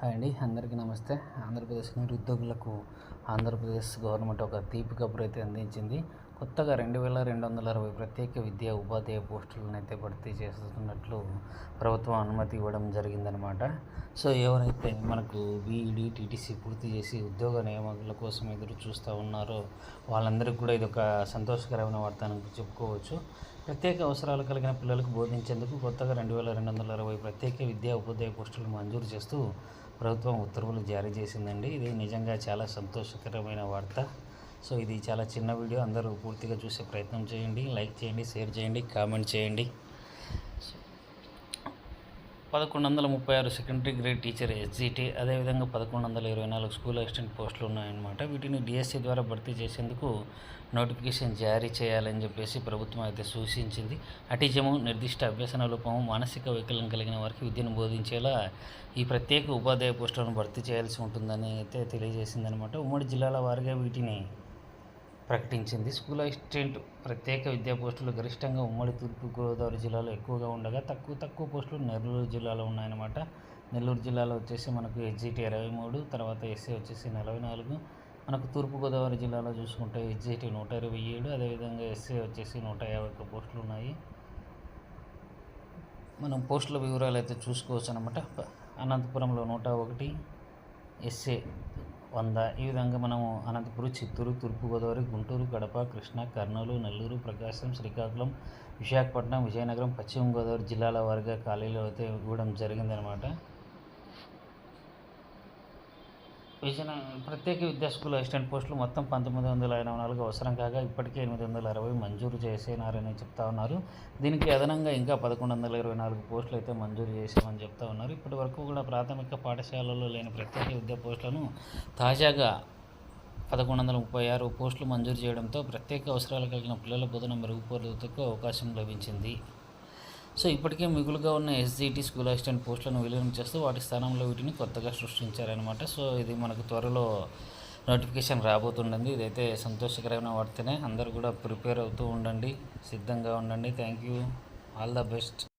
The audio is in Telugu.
హాయ్ అండి, అందరికీ నమస్తే. ఆంధ్రప్రదేశ్ నిరుద్యోగులకు ఆంధ్రప్రదేశ్ గవర్నమెంట్ ఒక తీపి కబురు అయితే అందించింది. కొత్తగా 2260 ప్రత్యేక విద్యా ఉపాధ్యాయ పోస్టులను అయితే భర్తీ చేస్తున్నట్లు ప్రభుత్వం అనుమతి ఇవ్వడం జరిగిందనమాట. సో ఎవరైతే మనకు బీఈడీ, టీటీసీ పూర్తి చేసి ఉద్యోగ నియామకాల కోసం ఎదురు చూస్తూ ఉన్నారో వాళ్ళందరికీ కూడా ఇది ఒక సంతోషకరమైన వార్త అని చెప్పుకోవచ్చు. ప్రత్యేక అవసరాలు కలిగిన పిల్లలకు బోధించేందుకు కొత్తగా 2260 ప్రత్యేక విద్యా ఉపాధ్యాయ పోస్టులు మంజూరు చేస్తూ ప్రభుత్వం ఉత్తర్వులు జారీ చేసిందండి. ఇది నిజంగా చాలా సంతోషకరమైన వార్త. సో ఇది చాలా చిన్న వీడియో, అందరూ పూర్తిగా చూసే ప్రయత్నం చేయండి. లైక్ చేయండి, షేర్ చేయండి, కామెంట్ చేయండి. 1136 సెకండరీ గ్రేడ్ టీచర్ ఎస్జిటి, అదేవిధంగా 1124 స్కూల్ అసిస్టెంట్ పోస్టులు ఉన్నాయన్నమాట. వీటిని డిఎస్సి ద్వారా భర్తీ చేసేందుకు నోటిఫికేషన్ జారీ చేయాలని చెప్పేసి ప్రభుత్వం అయితే సూచించింది. అటిజము, నిర్దిష్ట అభ్యసన లోపము, మానసిక వైకల్యం కలిగిన వారికి విద్యను బోధించేలా ఈ ప్రత్యేక ఉపాధ్యాయ పోస్టులను భర్తీ చేయాల్సి ఉంటుందని అయితే తెలియజేసిందనమాట. ఉమ్మడి జిల్లాల వారిగా వీటిని ప్రకటించింది. స్కూల్ అసిస్టెంట్ ప్రత్యేక విద్యా పోస్టులు గరిష్టంగా ఉమ్మడి తూర్పుగోదావరి జిల్లాలో ఎక్కువగా ఉండగా తక్కువ పోస్టులు నెల్లూరు జిల్లాలో ఉన్నాయన్నమాట. నెల్లూరు జిల్లాలో వచ్చేసి మనకు ఎస్జిటి 23, తర్వాత ఎస్సీ వచ్చేసి 44. మనకు తూర్పుగోదావరి జిల్లాలో చూసుకుంటే ఎస్జిటి 127, అదేవిధంగా ఎస్సీ వచ్చేసి 151 పోస్టులు ఉన్నాయి. మనం పోస్టుల వివరాలు అయితే చూసుకోవచ్చు అనమాట. అనంతపురంలో 101, ఎస్సీ 100. ఈ విధంగా మనము అనంతపురం, చిత్తూరు, తూర్పుగోదావరి, గుంటూరు, కడప, కృష్ణా, కర్నూలు, నెల్లూరు, ప్రకాశం, శ్రీకాకుళం, విశాఖపట్నం, విజయనగరం, పశ్చిమ గోదావరి జిల్లాల వారిగా ఖాళీలు అయితే ఇవ్వడం జరిగిందనమాట. ప్రత్యేక విద్యా స్కూల్ అసిస్టెంట్ పోస్టులు మొత్తం 1984 అవసరం కాగా ఇప్పటికే 860 మంజూరు చేసినారని చెప్తా ఉన్నారు. దీనికి అదనంగా ఇంకా 1124 పోస్టులు అయితే మంజూరు చేసామని చెప్తా ఉన్నారు. ఇప్పటి వరకు కూడా ప్రాథమిక పాఠశాలల్లో లేని ప్రత్యేక విద్యా పోస్టులను తాజాగా 1136 పోస్టులు మంజూరు చేయడంతో ప్రత్యేక అవసరాలు కలిగిన పిల్లల బోధన మెరుగుపరుటకు అవకాశం లభించింది. సో ఇప్పటికే మిగులుగా ఉన్న ఎస్జిటి స్కూల్ అసిస్టెంట్ పోస్టులను విలీనం చేస్తూ వాటి స్థానంలో వీటిని కొత్తగా సృష్టించారనమాట. సో ఇది మనకు త్వరలో నోటిఫికేషన్ రాబోతుండండి. ఇదైతే సంతోషకరమైన వార్తనే. అందరూ కూడా ప్రిపేర్ అవుతూ ఉండండి, సిద్ధంగా ఉండండి. Thank you, all the best.